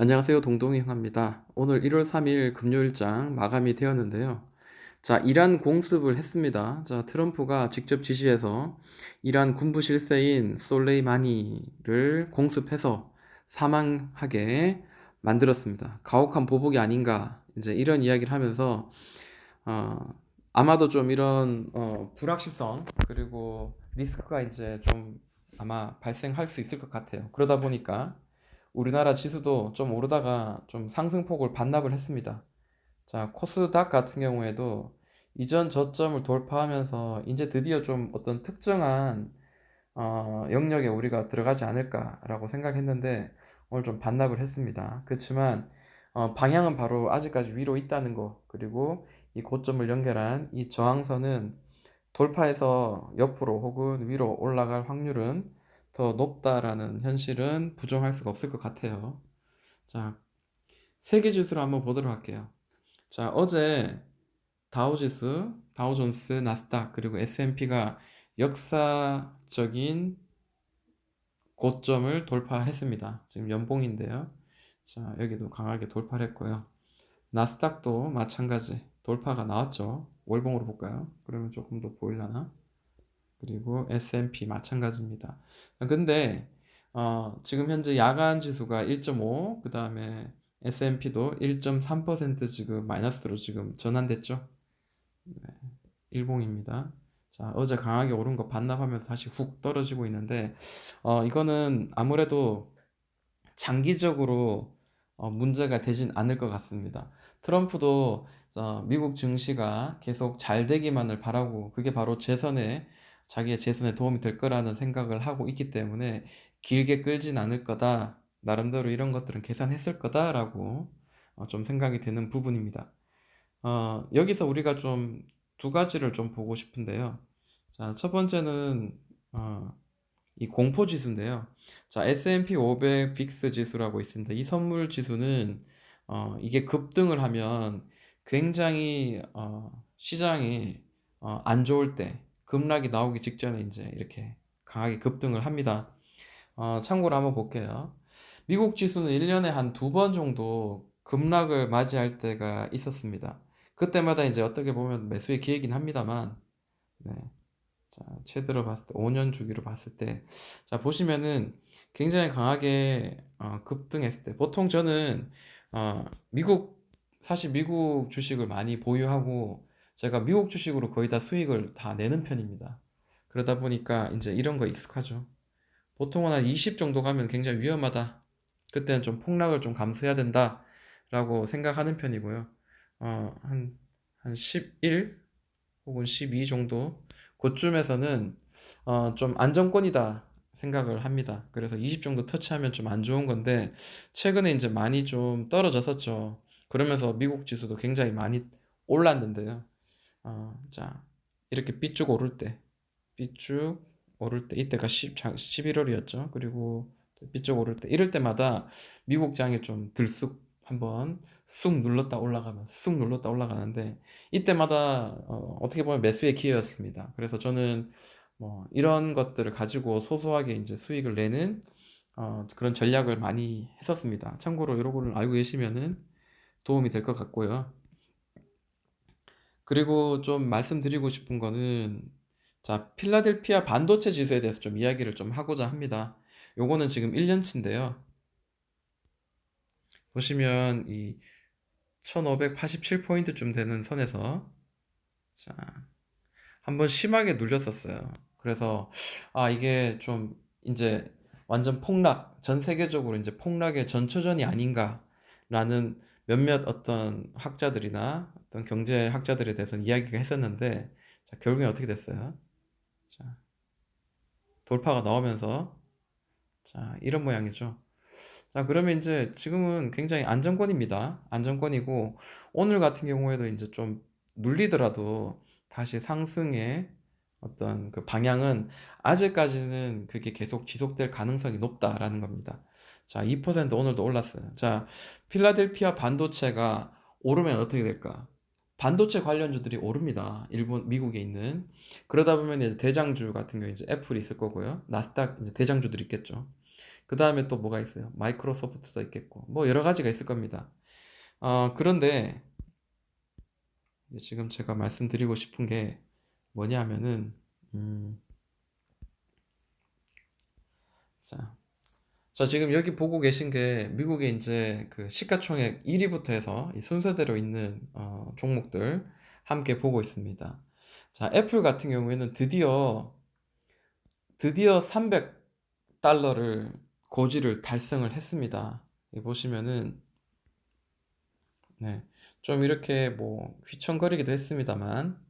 안녕하세요. 동동이 형입니다. 오늘 1월 3일 금요일장 마감이 되었는데요. 자, 이란 공습을 했습니다. 자, 트럼프가 직접 지시해서 이란 군부 실세인 솔레이마니를 공습해서 사망하게 만들었습니다. 가혹한 보복이 아닌가, 이제 이런 이야기를 하면서 어, 아마도 좀 이런 불확실성 그리고 리스크가 이제 좀 아마 발생할 수 있을 것 같아요. 그러다 보니까 우리나라 지수도 좀 오르다가 좀 상승폭을 반납을 했습니다. 자, 코스닥 같은 경우에도 이전 저점을 돌파하면서 이제 드디어 좀 어떤 특정한 영역에 우리가 들어가지 않을까라고 생각했는데 오늘 좀 반납을 했습니다. 그렇지만 방향은 바로 아직까지 위로 있다는 거, 그리고 이 고점을 연결한 이 저항선은 돌파해서 옆으로 혹은 위로 올라갈 확률은 더 높다라는 현실은 부정할 수가 없을 것 같아요. 자, 세계 지수를 한번 보도록 할게요. 자, 어제 다우지수, 다우존스, 나스닥, 그리고 S&P가 역사적인 고점을 돌파했습니다. 지금 연봉인데요. 자, 여기도 강하게 돌파를 했고요. 나스닥도 마찬가지 돌파가 나왔죠. 월봉으로 볼까요? 그러면 조금 더 보일라나? 그리고 S&P 마찬가지입니다. 근데 지금 현재 야간 지수가 1.5, 그 다음에 S&P도 1.3% 지금 마이너스로 지금 전환됐죠. 네, 일봉입니다. 자, 어제 강하게 오른 거 반납하면서 다시 훅 떨어지고 있는데 이거는 아무래도 장기적으로 문제가 되진 않을 것 같습니다. 트럼프도 미국 증시가 계속 잘 되기만을 바라고, 그게 바로 자기의 재선에 도움이 될 거라는 생각을 하고 있기 때문에 길게 끌진 않을 거다. 나름대로 이런 것들은 계산했을 거다라고 좀 생각이 되는 부분입니다. 여기서 우리가 좀 두 가지를 좀 보고 싶은데요. 자, 첫 번째는 이 공포 지수인데요. 자, S&P 500 빅스 지수라고 있습니다. 이 선물 지수는 이게 급등을 하면 굉장히 시장이 안 좋을 때, 급락이 나오기 직전에 이제 이렇게 강하게 급등을 합니다. 참고로 한번 볼게요. 미국 지수는 1년에 한 두 번 정도 급락을 맞이할 때가 있었습니다. 그때마다 이제 어떻게 보면 매수의 기회이긴 합니다만, 네. 자, 최대로 봤을 때 5년 주기로 봤을 때, 자, 보시면은 굉장히 강하게 급등했을 때, 보통 저는 사실 미국 주식을 많이 보유하고 제가 미국 주식으로 거의 다 수익을 다 내는 편입니다. 그러다 보니까 이제 이런 거 익숙하죠. 보통은 한 20 정도 가면 굉장히 위험하다. 그때는 좀 폭락을 좀 감수해야 된다. 라고 생각하는 편이고요. 한 11 혹은 12 정도 그쯤에서는 좀 안정권이다 생각을 합니다. 그래서 20 정도 터치하면 좀 안 좋은 건데 최근에 이제 많이 좀 떨어졌었죠. 그러면서 미국 지수도 굉장히 많이 올랐는데요. 자, 이렇게 삐쭉 오를 때, 삐쭉 오를 때, 이때가 11월이었죠. 그리고 삐쭉 오를 때, 이럴 때마다 미국 장이 좀 들쑥 한번 쑥 눌렀다 올라가면 쑥 눌렀다 올라가는데 이때마다 어떻게 보면 매수의 기회였습니다. 그래서 저는 뭐 이런 것들을 가지고 소소하게 이제 수익을 내는 그런 전략을 많이 했었습니다. 참고로 이런 거를 알고 계시면은 도움이 될 것 같고요. 그리고 좀 말씀드리고 싶은 거는, 자, 필라델피아 반도체 지수에 대해서 좀 이야기를 좀 하고자 합니다. 요거는 지금 1년치인데요. 보시면 이 1587포인트쯤 되는 선에서 자, 한번 심하게 눌렸었어요. 그래서 이게 좀 이제 완전 폭락, 전 세계적으로 이제 폭락의 전초전이 아닌가라는 몇몇 어떤 학자들이나 어떤 경제 학자들에 대해서는 이야기가 했었는데, 자, 결국엔 어떻게 됐어요? 자, 돌파가 나오면서 자, 이런 모양이죠. 자, 그러면 이제 지금은 굉장히 안정권입니다. 안정권이고 오늘 같은 경우에도 이제 좀 눌리더라도 다시 상승의 어떤 그 방향은 아직까지는 그게 계속 지속될 가능성이 높다라는 겁니다. 자, 2% 오늘도 올랐어요. 자, 필라델피아 반도체가 오르면 어떻게 될까? 반도체 관련주들이 오릅니다. 미국에 있는. 그러다 보면 이제 대장주 같은 경우 이제 애플이 있을 거고요. 나스닥 이제 대장주들이 있겠죠. 그 다음에 또 뭐가 있어요? 마이크로소프트도 있겠고, 뭐 여러 가지가 있을 겁니다. 그런데 지금 제가 말씀드리고 싶은 게 뭐냐면은, 자, 지금 여기 보고 계신 게 미국의 이제 그 시가총액 1위부터 해서 이 순서대로 있는 종목들 함께 보고 있습니다. 자, 애플 같은 경우에는 드디어 300달러를 고지를 달성을 했습니다. 여기 보시면은 네, 좀 이렇게 뭐 휘청거리긴 했습니다만,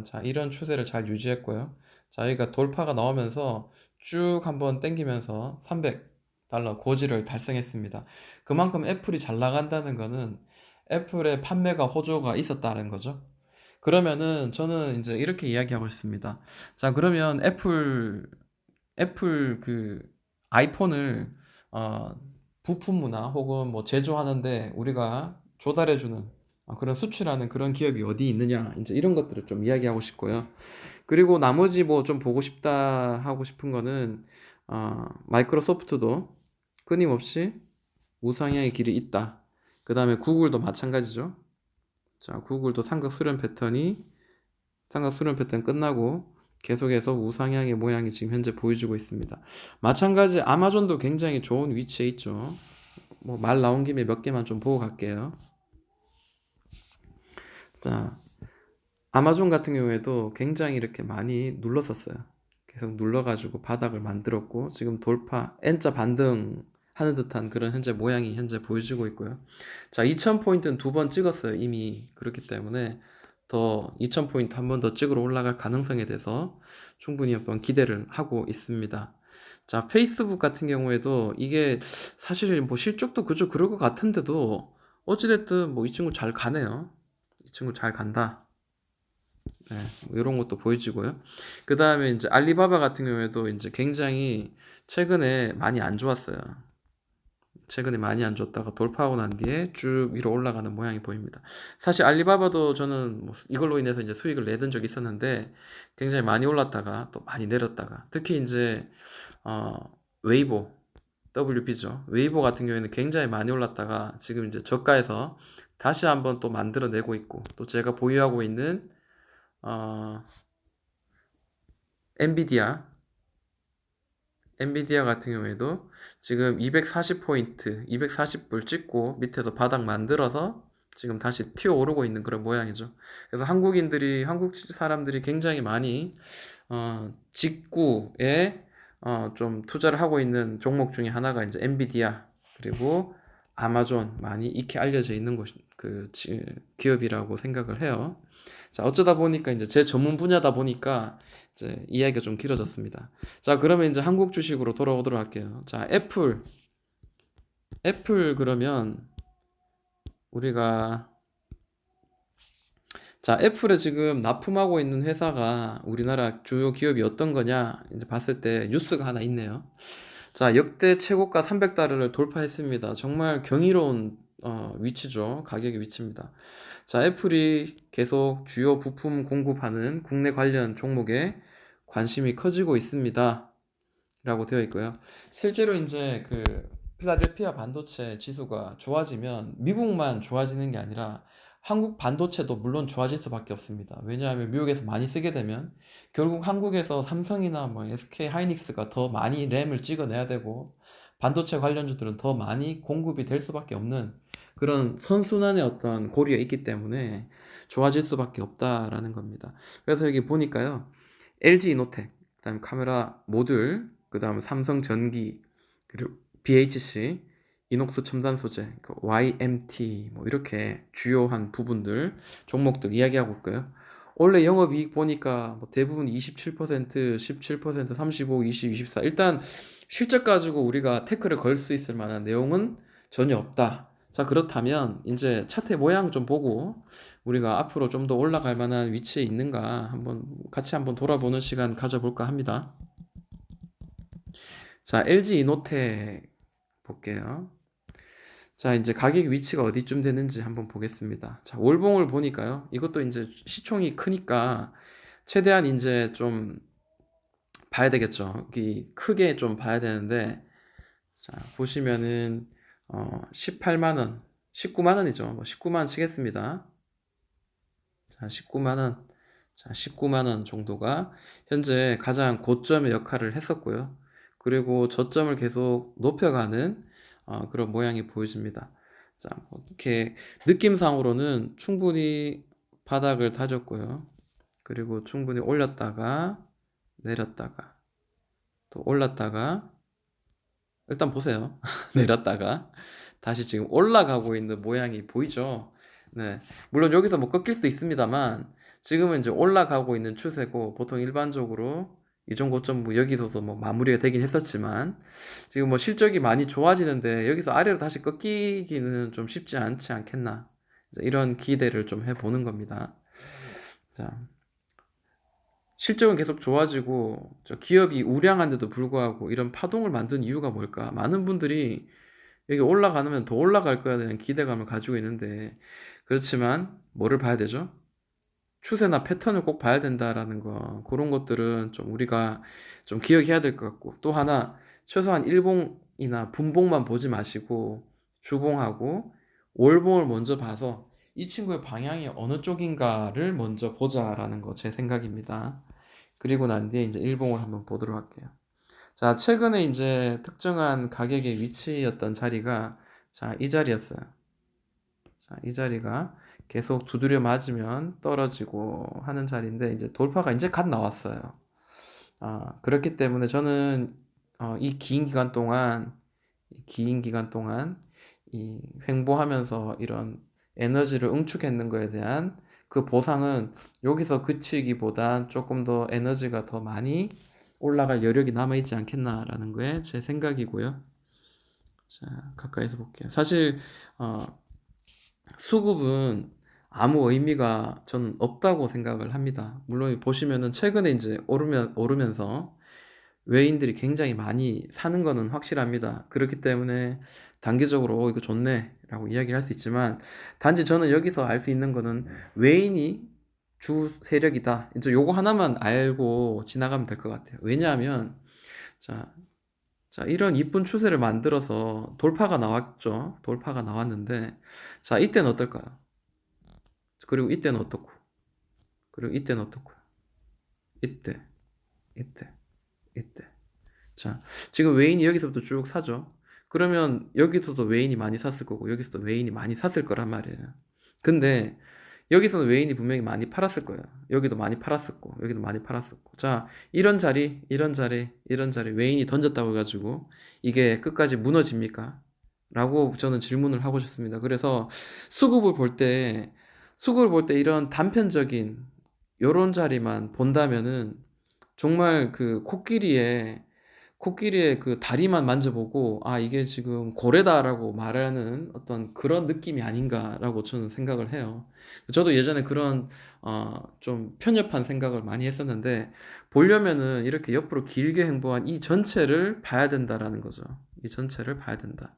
자, 이런 추세를 잘 유지했고요. 자, 여기가 돌파가 나오면서 쭉 한번 땡기면서 300달러 고지를 달성했습니다. 그만큼 애플이 잘 나간다는 거는 애플의 판매가 호조가 있었다는 거죠. 그러면은 저는 이제 이렇게 이야기하고 싶습니다. 자, 그러면 애플 그 아이폰을 어, 부품이나 혹은 뭐 제조하는데 우리가 조달해주는 그런 수출하는 그런 기업이 어디 있느냐, 이제 이런 것들을 좀 이야기하고 싶고요. 그리고 나머지 뭐 좀 보고 싶다 하고 싶은 거는 마이크로소프트도 끊임없이 우상향의 길이 있다. 그 다음에 구글도 마찬가지죠. 자, 구글도 삼각 수렴 패턴 끝나고 계속해서 우상향의 모양이 지금 현재 보여주고 있습니다. 마찬가지 아마존도 굉장히 좋은 위치에 있죠. 뭐 말 나온 김에 몇 개만 좀 보고 갈게요. 자, 아마존 같은 경우에도 굉장히 이렇게 많이 눌렀었어요. 계속 눌러가지고 바닥을 만들었고 지금 돌파 N자 반등 하는 듯한 그런 현재 모양이 현재 보여주고 있고요. 자, 2000포인트는 두 번 찍었어요. 이미. 그렇기 때문에 더 2000포인트 한 번 더 찍으러 올라갈 가능성에 대해서 충분히 한번 기대를 하고 있습니다. 자, 페이스북 같은 경우에도 이게 사실 뭐 실적도 그저 그럴 것 같은데도 어찌됐든 뭐 이 친구 잘 가네요. 이 친구 잘 간다. 네, 뭐 이런 것도 보여지고요. 그 다음에 이제 알리바바 같은 경우에도 이제 굉장히 최근에 많이 안 좋았어요. 최근에 많이 안 좋았다가 돌파하고 난 뒤에 쭉 위로 올라가는 모양이 보입니다. 사실 알리바바도 저는 뭐 이걸로 인해서 이제 수익을 내던 적이 있었는데 굉장히 많이 올랐다가 또 많이 내렸다가 특히 이제 어, 웨이보 WP죠. 웨이보 같은 경우에는 굉장히 많이 올랐다가 지금 이제 저가에서 다시 한번 또 만들어내고 있고 또 제가 보유하고 있는 어, 엔비디아 같은 경우에도 지금 240포인트, 240불 찍고 밑에서 바닥 만들어서 지금 다시 튀어 오르고 있는 그런 모양이죠. 그래서 한국 사람들이 굉장히 많이 직구에 좀 투자를 하고 있는 종목 중에 하나가 이제 엔비디아 그리고 아마존 많이 익히 알려져 있는 기업이라고 생각을 해요. 자, 어쩌다 보니까 이제 제 전문 분야다 보니까 이제 이야기가 좀 길어졌습니다. 자, 그러면 이제 한국 주식으로 돌아오도록 할게요. 자, 애플 그러면 우리가 자, 애플에 지금 납품하고 있는 회사가 우리나라 주요 기업이 어떤 거냐 이제 봤을 때 뉴스가 하나 있네요. 자, 역대 최고가 300달러를 돌파했습니다. 정말 경이로운 위치죠. 가격의 위치입니다. 자, 애플이 계속 주요 부품 공급하는 국내 관련 종목에 관심이 커지고 있습니다. 라고 되어 있고요. 실제로 이제 그 필라델피아 반도체 지수가 좋아지면 미국만 좋아지는 게 아니라 한국 반도체도 물론 좋아질 수밖에 없습니다. 왜냐하면 미국에서 많이 쓰게 되면 결국 한국에서 삼성이나 뭐 SK 하이닉스가 더 많이 램을 찍어내야 되고 반도체 관련주들은 더 많이 공급이 될 수밖에 없는 그런 선순환의 어떤 고리가 있기 때문에 좋아질 수밖에 없다라는 겁니다. 그래서 여기 보니까요. LG 이노텍, 그다음 카메라 모듈, 그다음 삼성 전기, 그리고 BHC, 이녹스 첨단 소재, YMT 뭐 이렇게 주요한 부분들 종목들 이야기하고 있고요. 원래 영업이익 보니까 뭐 대부분 27%, 17%, 35, 20, 24. 일단 실적 가지고 우리가 태클을 걸 수 있을 만한 내용은 전혀 없다. 자, 그렇다면 이제 차트 모양 좀 보고 우리가 앞으로 좀 더 올라갈 만한 위치에 있는가 같이 한번 돌아보는 시간 가져볼까 합니다. 자, LG 이노텍 볼게요. 자, 이제 가격 위치가 어디쯤 되는지 한번 보겠습니다. 자, 월봉을 보니까요. 이것도 이제 시총이 크니까 최대한 이제 좀 봐야 되겠죠. 이 크게 좀 봐야 되는데, 자, 보시면은 18만 원, 19만 원이죠. 뭐 19만 원 치겠습니다. 자, 19만 원. 자, 19만 원 정도가 현재 가장 고점의 역할을 했었고요. 그리고 저점을 계속 높여가는 그런 모양이 보여집니다. 자, 이렇게 느낌상으로는 충분히 바닥을 다졌고요. 그리고 충분히 올렸다가 내렸다가 또 올랐다가 일단 보세요. 내렸다가 다시 지금 올라가고 있는 모양이 보이죠? 네. 물론 여기서 뭐 꺾일 수도 있습니다만 지금은 이제 올라가고 있는 추세고 보통 일반적으로 이전 고점 뭐 여기서도 뭐 마무리가 되긴 했었지만 지금 뭐 실적이 많이 좋아지는데 여기서 아래로 다시 꺾이기는 좀 쉽지 않지 않겠나. 이런 기대를 좀 해보는 겁니다. 자, 실적은 계속 좋아지고 기업이 우량한데도 불구하고 이런 파동을 만든 이유가 뭘까? 많은 분들이 여기 올라가면 더 올라갈 거에 대한 기대감을 가지고 있는데 그렇지만 뭐를 봐야 되죠? 추세나 패턴을 꼭 봐야 된다라는 거 그런 것들은 좀 우리가 좀 기억해야 될 것 같고 또 하나 최소한 일봉이나 분봉만 보지 마시고 주봉하고 월봉을 먼저 봐서 이 친구의 방향이 어느 쪽인가를 먼저 보자라는 거 제 생각입니다. 그리고 난 뒤에 이제 일봉을 한번 보도록 할게요. 자, 최근에 이제 특정한 가격의 위치였던 자리가 자, 이 자리였어요. 자, 이 자리가 계속 두드려 맞으면 떨어지고 하는 자리인데 이제 돌파가 이제 갓 나왔어요. 그렇기 때문에 저는 이 긴 기간 동안 이 횡보하면서 이런 에너지를 응축했는 거에 대한 그 보상은 여기서 그치기보다 조금 더 에너지가 더 많이 올라갈 여력이 남아있지 않겠나라는 거에 제 생각이고요. 자, 가까이서 볼게요. 사실 수급은 아무 의미가 저는 없다고 생각을 합니다. 물론 보시면은 최근에 이제 오르면서 외인들이 굉장히 많이 사는 거는 확실합니다. 그렇기 때문에 단기적으로 이거 좋네 라고 이야기를 할 수 있지만 단지 저는 여기서 알 수 있는 거는 외인이 주 세력이다. 이제 요거 하나만 알고 지나가면 될 것 같아요. 왜냐하면 자, 자, 이런 이쁜 추세를 만들어서 돌파가 나왔죠. 돌파가 나왔는데 자, 이때는 어떨까요? 그리고 이때는 어떻고? 그리고 이때는 어떻고? 이때, 이때, 이때. 자, 지금 외인이 여기서부터 쭉 사죠. 그러면 여기서도 외인이 많이 샀을 거고 여기서도 외인이 많이 샀을 거란 말이에요. 근데 여기서는 외인이 분명히 많이 팔았을 거예요. 여기도 많이 팔았었고 여기도 많이 팔았었고 자, 이런 자리 이런 자리 이런 자리 외인이 던졌다고 해가지고 이게 끝까지 무너집니까? 라고 저는 질문을 하고 싶습니다. 그래서 수급을 볼 때 수급을 볼 때 이런 단편적인 요런 자리만 본다면은 정말 그 코끼리의 그 다리만 만져보고 아 이게 지금 고래다라고 말하는 어떤 그런 느낌이 아닌가라고 저는 생각을 해요. 저도 예전에 그런 좀 편협한 생각을 많이 했었는데 보려면은 이렇게 옆으로 길게 행보한 이 전체를 봐야 된다라는 거죠. 이 전체를 봐야 된다.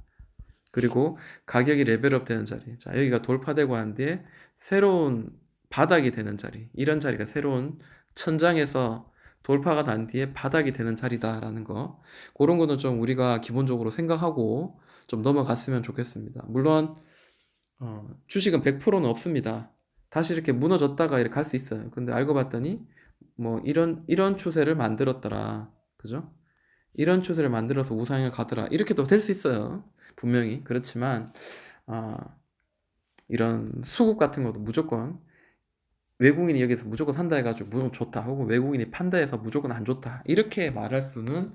그리고 가격이 레벨업 되는 자리. 자, 여기가 돌파되고 한 뒤에 새로운 바닥이 되는 자리. 이런 자리가 새로운 천장에서 돌파가 난 뒤에 바닥이 되는 자리다라는 거. 그런 거는 좀 우리가 기본적으로 생각하고 좀 넘어갔으면 좋겠습니다. 물론 주식은 100%는 없습니다. 다시 이렇게 무너졌다가 이렇게 갈 수 있어요. 근데 알고 봤더니 뭐 이런 추세를 만들었더라. 그죠? 이런 추세를 만들어서 우상향 가더라. 이렇게도 될 수 있어요. 분명히. 그렇지만, 아, 이런 수급 같은 것도 무조건 외국인이 여기서 무조건 산다 해가지고 무조건 좋다. 혹은 외국인이 판다 해서 무조건 안 좋다. 이렇게 말할 수는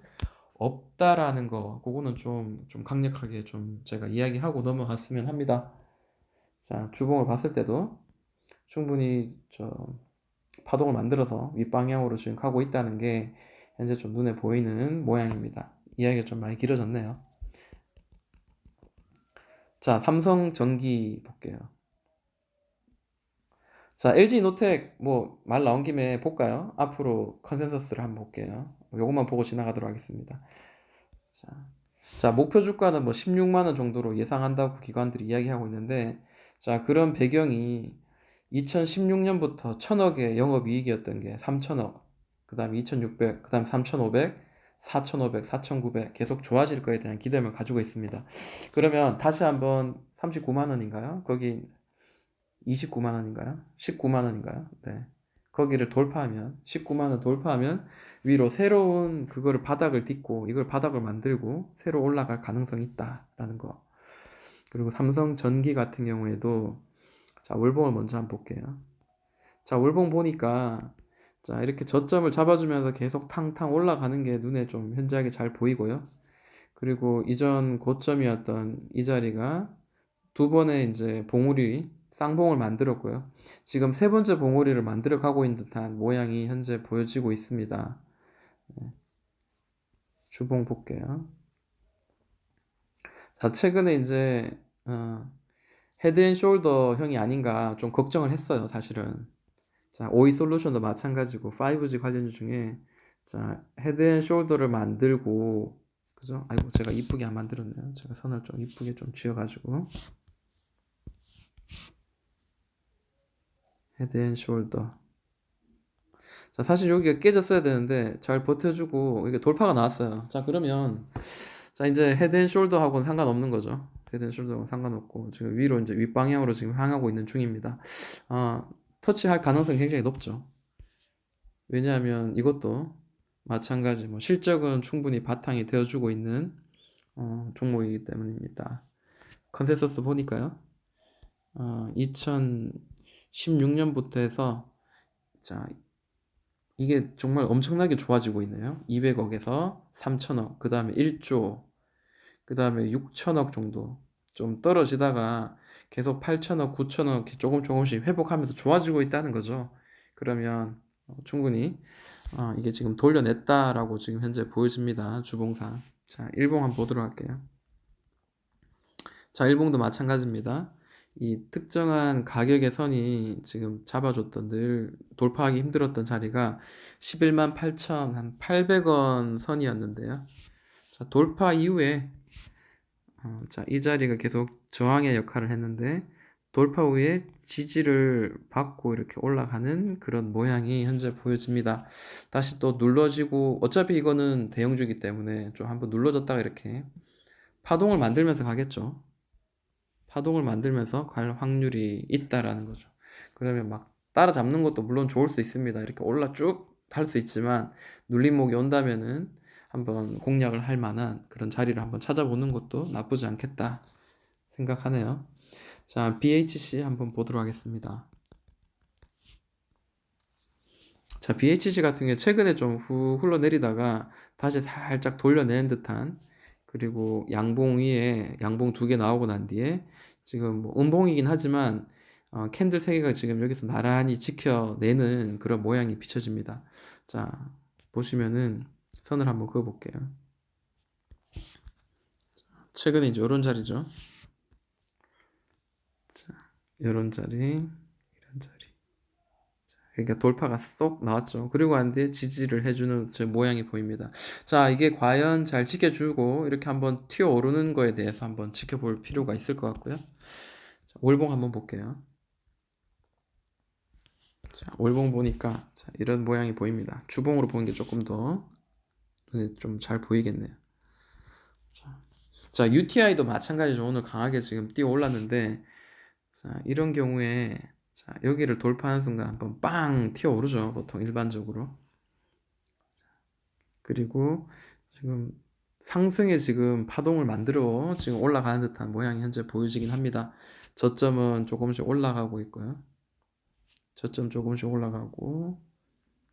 없다라는 거. 그거는 좀 강력하게 좀 제가 이야기하고 넘어갔으면 합니다. 자, 주봉을 봤을 때도 충분히 파동을 만들어서 윗방향으로 지금 가고 있다는 게 현재 좀 눈에 보이는 모양입니다. 이야기가 좀 많이 길어졌네요. 자, 삼성전기 볼게요. 자, LG노텍 뭐 말 나온 김에 볼까요? 앞으로 컨센서스를 한번 볼게요. 요것만 보고 지나가도록 하겠습니다. 자, 자, 목표 주가는 뭐 16만 원 정도로 예상한다고 기관들이 이야기하고 있는데 자, 그런 배경이 2016년부터 1000억의 영업이익이었던 게 3000억 그 다음에 2600, 그 다음에 3500, 4500, 4900 계속 좋아질 거에 대한 기대감을 가지고 있습니다. 그러면 다시 한번 39만 원인가요? 거기 29만 원인가요? 19만 원인가요? 네. 거기를 돌파하면 19만 원 돌파하면 위로 새로운 그거를 바닥을 딛고 이걸 바닥을 만들고 새로 올라갈 가능성이 있다라는 거. 그리고 삼성전기 같은 경우에도 자, 월봉을 먼저 한번 볼게요. 자, 월봉 보니까 자, 이렇게 저점을 잡아주면서 계속 탕탕 올라가는 게 눈에 좀 현저하게 잘 보이고요. 그리고 이전 고점이었던 이 자리가 두 번의 이제 봉우리, 쌍봉을 만들었고요. 지금 세 번째 봉우리를 만들어 가고 있는 듯한 모양이 현재 보여지고 있습니다. 주봉 볼게요. 자, 최근에 이제 헤드앤숄더형이 아닌가 좀 걱정을 했어요, 사실은. 자, OE솔루션도 마찬가지고 5G 관련주 중에 자, 헤드앤숄더를 만들고 그죠? 아이고 제가 이쁘게 안 만들었네요. 제가 선을 좀 이쁘게 좀 쥐어가지고 헤드앤숄더. 자, 사실 여기가 깨졌어야 되는데 잘 버텨주고 이게 돌파가 나왔어요. 자, 그러면 자 이제 헤드앤숄더하고는 상관없는 거죠. 헤드앤숄더하고는 상관없고 지금 위로 이제 윗방향으로 지금 향하고 있는 중입니다. 터치할 가능성이 굉장히 높죠. 왜냐하면 이것도 마찬가지 뭐 실적은 충분히 바탕이 되어주고 있는 종목이기 때문입니다. 컨센서스 보니까요. 2016년부터 해서 자 이게 정말 엄청나게 좋아지고 있네요. 200억에서 3천억, 그 다음에 1조, 그 다음에 6천억 정도 좀 떨어지다가 계속 8천억, 9천억 조금씩 회복하면서 좋아지고 있다는 거죠. 그러면 충분히 이게 지금 돌려냈다라고 지금 현재 보여집니다. 주봉상. 자, 일봉 한번 보도록 할게요. 자, 일봉도 마찬가지입니다. 이 특정한 가격의 선이 지금 잡아줬던 늘 돌파하기 힘들었던 자리가 11만 8천 한 800원 선이었는데요. 자, 돌파 이후에 자, 이 자리가 계속 저항의 역할을 했는데 돌파 후에 지지를 받고 이렇게 올라가는 그런 모양이 현재 보여집니다. 다시 또 눌러지고 어차피 이거는 대형주기 때문에 좀 한번 눌러졌다가 이렇게 파동을 만들면서 가겠죠. 파동을 만들면서 갈 확률이 있다라는 거죠. 그러면 막 따라잡는 것도 물론 좋을 수 있습니다. 이렇게 올라 쭉 할 수 있지만 눌림목이 온다면은 한번 공략을 할 만한 그런 자리를 한번 찾아보는 것도 나쁘지 않겠다 생각하네요. 자, BHC 한번 보도록 하겠습니다. 자, BHC 같은 경우에 최근에 좀 흘러내리다가 다시 살짝 돌려낸 듯한 그리고 양봉 위에 양봉 두 개 나오고 난 뒤에 지금 뭐 음봉이긴 하지만 캔들 세 개가 지금 여기서 나란히 지켜내는 그런 모양이 비춰집니다. 자, 보시면은 선을 한번 그어 볼게요. 최근에 이제 이런 자리죠. 자, 이런 자리, 이런 자리. 그러니까 돌파가 쏙 나왔죠. 그리고 안 뒤에 지지를 해주는 저 모양이 보입니다. 자, 이게 과연 잘 지켜주고 이렇게 한번 튀어오르는 거에 대해서 한번 지켜볼 필요가 있을 것 같고요. 자, 월봉 한번 볼게요. 자, 월봉 보니까 자, 이런 모양이 보입니다. 주봉으로 보는 게 조금 더 눈에 좀 잘 보이겠네요. 자, UTI도 마찬가지죠. 오늘 강하게 지금 뛰어 올랐는데 자, 이런 경우에 자, 여기를 돌파하는 순간 한번 빵 튀어 오르죠. 보통 일반적으로. 그리고 지금 상승에 지금 파동을 만들어 지금 올라가는 듯한 모양이 현재 보여지긴 합니다. 저점은 조금씩 올라가고 있고요. 저점 조금씩 올라가고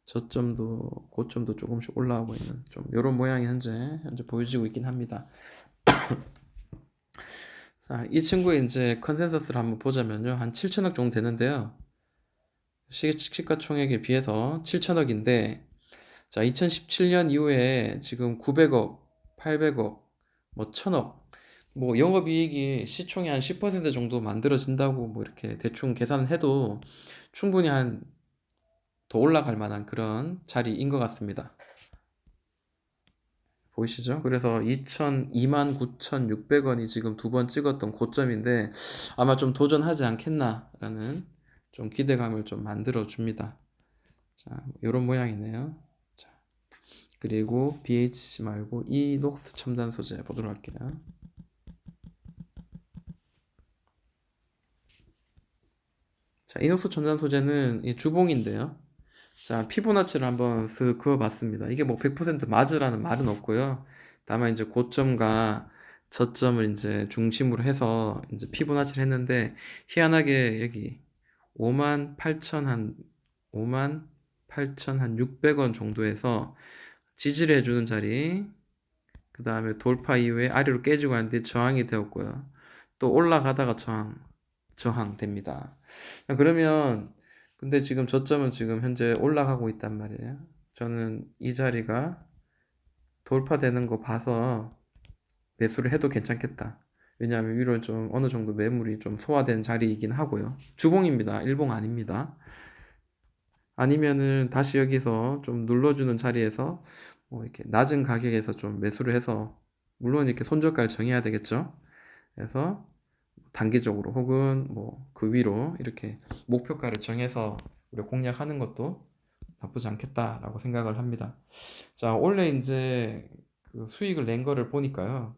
저점도 고점도 조금씩 올라가고 있는 좀 이런 모양이 현재 보여지고 있긴 합니다. 자, 이 친구의 이제 컨센서스를 한번 보자면요. 한 7천억 정도 되는데요. 시가총액에 비해서 7천억인데 자, 2017년 이후에 지금 900억, 800억, 뭐 1000억, 뭐 영업이익이 시총이 한 10% 정도 만들어진다고 뭐 이렇게 대충 계산을 해도 충분히 한 더 올라갈 만한 그런 자리인 것 같습니다. 보이시죠? 그래서 29,600원이 지금 두 번 찍었던 고점인데 아마 좀 도전하지 않겠나라는 좀 기대감을 좀 만들어 줍니다. 자, 이런 모양이네요. 그리고 BH 말고 이녹스 첨단 소재 보도록 할게요. 자, 이녹스 첨단 소재는 이 주봉인데요. 자, 피보나치를 한번 쓱 그어봤습니다. 이게 뭐 100% 맞으라는 말은 없고요. 다만 이제 고점과 저점을 이제 중심으로 해서 이제 피보나치를 했는데 희한하게 여기 58,600원 정도에서 지지를 해주는 자리, 그 다음에 돌파 이후에 아래로 깨지고 하는데 저항이 되었고요. 또 올라가다가 저항됩니다. 그러면 근데 지금 저점은 지금 현재 올라가고 있단 말이에요. 저는 이 자리가 돌파되는 거 봐서 매수를 해도 괜찮겠다. 왜냐하면 위로 좀 어느 정도 매물이 좀 소화된 자리이긴 하고요. 주봉입니다. 일봉 아닙니다. 아니면은 다시 여기서 좀 눌러주는 자리에서 뭐 이렇게 낮은 가격에서 좀 매수를 해서 물론 이렇게 손절가를 정해야 되겠죠. 그래서 단기적으로 혹은 뭐 그 위로 이렇게 목표가를 정해서 우리가 공략하는 것도 나쁘지 않겠다라고 생각을 합니다. 자, 원래 이제 그 수익을 낸 거를 보니까요.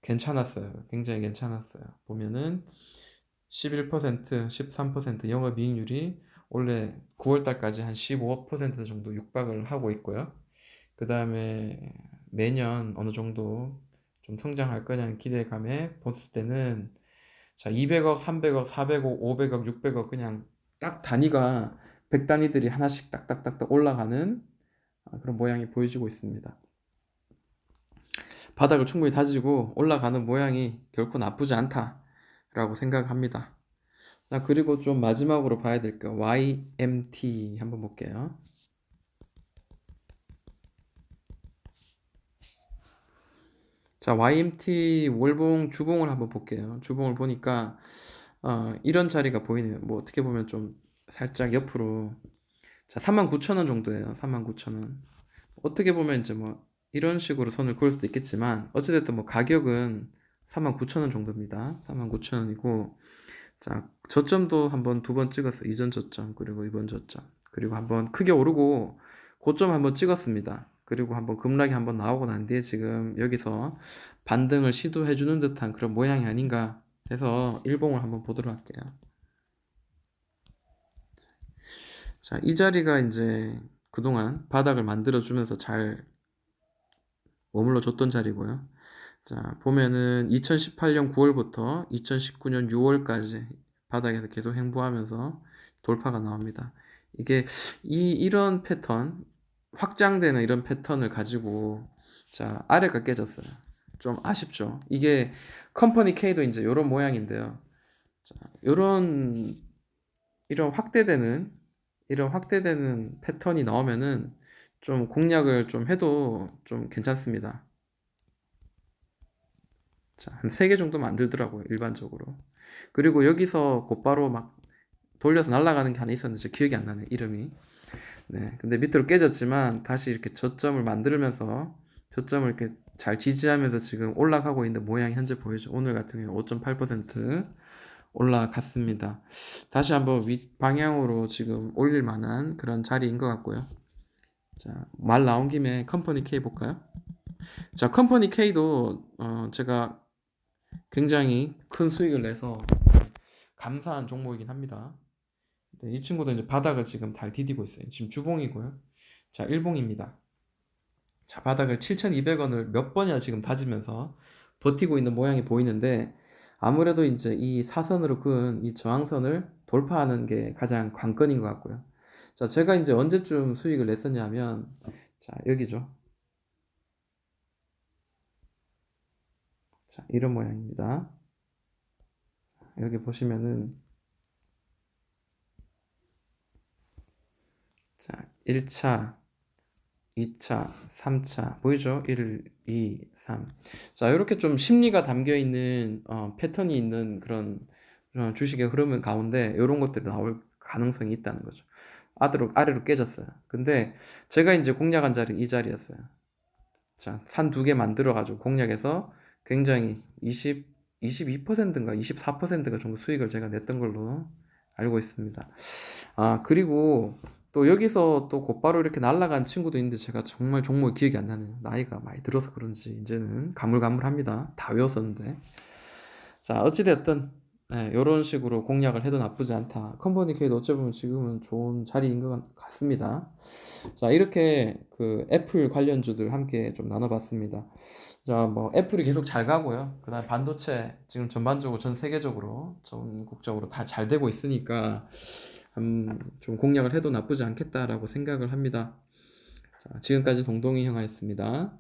괜찮았어요. 굉장히 괜찮았어요. 보면은 11%, 13% 영업이익률이 원래 9월 달까지 한 15% 정도 육박을 하고 있고요. 그 다음에 매년 어느 정도 좀 성장할 거냐는 기대감에 봤을 때는 자, 200억, 300억, 400억, 500억, 600억 그냥 딱 단위가 100단위들이 하나씩 딱딱딱딱 올라가는 그런 모양이 보여지고 있습니다. 바닥을 충분히 다지고 올라가는 모양이 결코 나쁘지 않다라고 생각합니다. 자, 그리고 좀 마지막으로 봐야 될 거 YMT 한번 볼게요. 자, YMT 월봉 주봉을 한번 볼게요. 주봉을 보니까 이런 자리가 보이네요. 뭐 어떻게 보면 좀 살짝 옆으로 자, 39,000원 정도예요. 39,000원. 어떻게 보면 이제 뭐 이런 식으로 선을 그을 수도 있겠지만 어찌됐든 뭐 가격은 39,000원 정도입니다. 39,000원이고 자, 저점도 한번 두 번 찍었어요. 이전 저점 그리고 이번 저점 그리고 한번 크게 오르고 고점 한번 찍었습니다. 그리고 한번 급락이 한번 나오고 난 뒤에 지금 여기서 반등을 시도해 주는 듯한 그런 모양이 아닌가 해서 일봉을 한번 보도록 할게요. 자, 이 자리가 이제 그동안 바닥을 만들어 주면서 잘 머물러 줬던 자리고요. 자, 보면은 2018년 9월부터 2019년 6월까지 바닥에서 계속 횡보하면서 돌파가 나옵니다. 이게 이런 패턴, 확장되는 이런 패턴을 가지고 자, 아래가 깨졌어요. 좀 아쉽죠. 이게 컴퍼니 K도 이제 이런 모양인데요. 자, 이런 확대되는 패턴이 나오면은 좀 공략을 좀 해도 좀 괜찮습니다. 자, 한 3개 정도 만들더라고요, 일반적으로. 그리고 여기서 곧바로 막 돌려서 날아가는 게 하나 있었는데 기억이 안 나네, 이름이. 네, 근데 밑으로 깨졌지만 다시 이렇게 저점을 만들면서 저점을 이렇게 잘 지지하면서 지금 올라가고 있는 모양이 현재 보이죠. 오늘 같은 경우 5.8% 올라갔습니다. 다시 한번 윗 방향으로 지금 올릴 만한 그런 자리인 것 같고요. 자, 말 나온 김에 컴퍼니 K 볼까요? 자, 컴퍼니 K도 제가 굉장히 큰 수익을 내서 감사한 종목이긴 합니다. 네, 이 친구도 이제 바닥을 지금 잘 디디고 있어요. 지금 주봉이고요. 자, 일봉입니다. 자, 바닥을 7,200원을 몇 번이나 지금 다지면서 버티고 있는 모양이 보이는데 아무래도 이제 이 사선으로 그은 이 저항선을 돌파하는 게 가장 관건인 것 같고요. 자, 제가 이제 언제쯤 수익을 냈었냐면 자, 여기죠. 자, 이런 모양입니다. 여기 보시면은 자, 1차, 2차, 3차 보이죠? 1, 2, 3. 자, 이렇게 좀 심리가 담겨 있는 패턴이 있는 그런 주식의 흐름 가운데 이런 것들이 나올 가능성이 있다는 거죠. 아래로 깨졌어요. 근데 제가 이제 공략한 자리 이 자리였어요. 자, 산 2개 만들어 가지고 공략해서 굉장히 22%인가 24%가 정도 수익을 제가 냈던 걸로 알고 있습니다. 아, 그리고 또 여기서 또 곧바로 이렇게 날아간 친구도 있는데 제가 정말 종목이 기억이 안 나네요. 나이가 많이 들어서 그런지 이제는 가물가물합니다. 다 외웠었는데. 자, 어찌됐든 이런 식으로 공략을 해도 나쁘지 않다. 컴퍼니 K도 어찌 보면 지금은 좋은 자리인 것 같습니다. 자, 이렇게 그 애플 관련주들 함께 좀 나눠봤습니다. 자, 뭐 애플이 계속 잘 가고요. 그다음 반도체 지금 전반적으로 전 세계적으로 전국적으로 다 잘 되고 있으니까 좀 공략을 해도 나쁘지 않겠다라고 생각을 합니다. 자, 지금까지 동동이 형아였습니다.